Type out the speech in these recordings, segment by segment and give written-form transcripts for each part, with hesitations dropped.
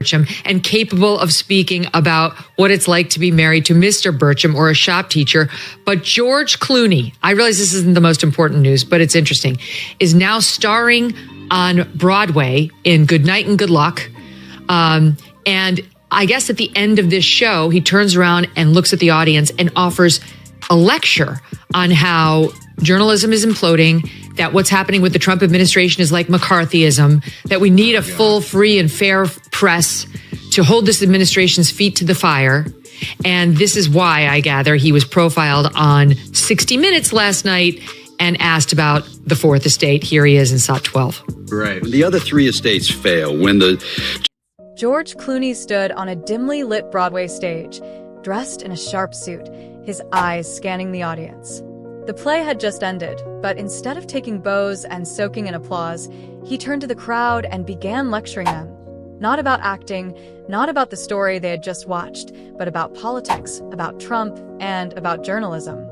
Bertram and capable of speaking about what it's like to be married to Mr. Bertram or a shop teacher. But George Clooney, I realize this isn't the most important news, but it's interesting, is now starring on Broadway in Good Night and Good Luck. And I guess at the end of this show, he turns around and looks at the audience and offers a lecture on how journalism is imploding, that what's happening with the Trump administration is like McCarthyism, that we need a full, free, and fair press to hold this administration's feet to the fire. And this is why, I gather, he was profiled on 60 Minutes last night and asked about the fourth estate. Here he is in SOT 12. Right. When the other three estates fail, when the... George Clooney stood on a dimly lit Broadway stage, dressed in a sharp suit, his eyes scanning the audience. The play had just ended, but instead of taking bows and soaking in applause, he turned to the crowd and began lecturing them. Not about acting, not about the story they had just watched, but about politics, about Trump, and about journalism.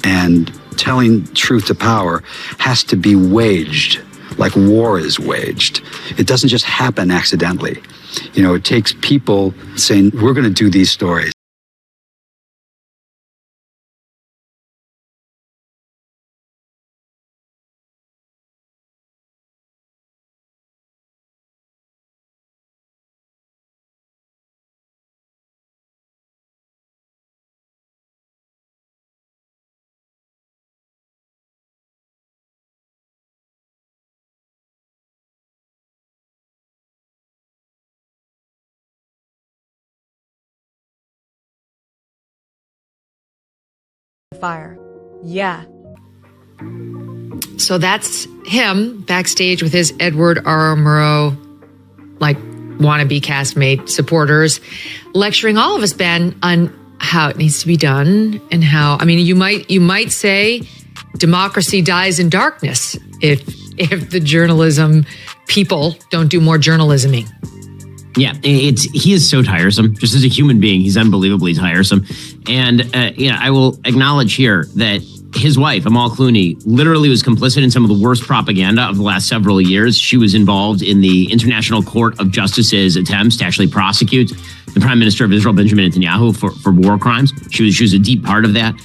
And telling truth to power has to be waged like war is waged. It doesn't just happen accidentally. You know, it takes people saying, we're going to do these stories. Fire. Yeah. So that's him backstage with his Edward R. Murrow, like, wannabe castmate supporters, lecturing all of us, Ben, on how it needs to be done and how, I mean, you might say democracy dies in darkness if the journalism people don't do more journalisming. Yeah, he is so tiresome. Just as a human being, he's unbelievably tiresome. And I will acknowledge here that his wife, Amal Clooney, literally was complicit in some of the worst propaganda of the last several years. She was involved in the International Court of Justice's attempts to actually prosecute the Prime Minister of Israel, Benjamin Netanyahu, for war crimes. She was a deep part of that.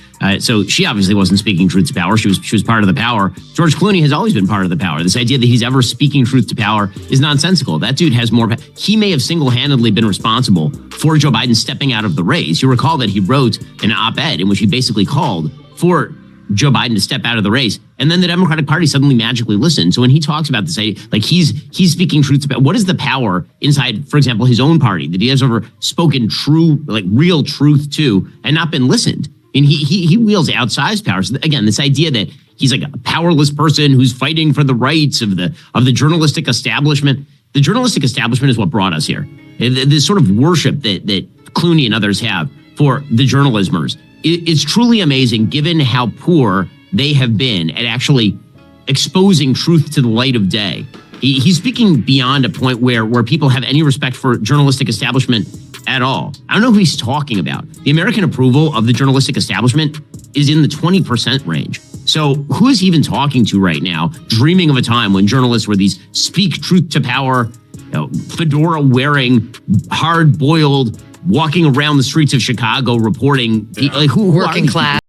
So she obviously wasn't speaking truth to power. She was part of the power. George Clooney has always been part of the power. This idea that he's ever speaking truth to power is nonsensical. That dude has more. He may have single-handedly been responsible for Joe Biden stepping out of the race. You recall that he wrote an op-ed in which he basically called for Joe Biden to step out of the race. And then the Democratic Party suddenly magically listened. So when he talks about this, like he's speaking truth to power, what is the power inside, for example, his own party that he has ever spoken true, like real truth to and not been listened? And he wields outsized power. So again, this idea that he's like a powerless person who's fighting for the rights of the journalistic establishment. The journalistic establishment is what brought us here. This sort of worship that Clooney and others have for the journalismers. It's truly amazing given how poor they have been at actually exposing truth to the light of day. He's speaking beyond a point where people have any respect for journalistic establishment at all. I don't know who he's talking about. The American approval of the journalistic establishment is in the 20% range. So who is he even talking to right now, dreaming of a time when journalists were these speak truth to power, fedora wearing, hard boiled, walking around the streets of Chicago reporting, like who working class.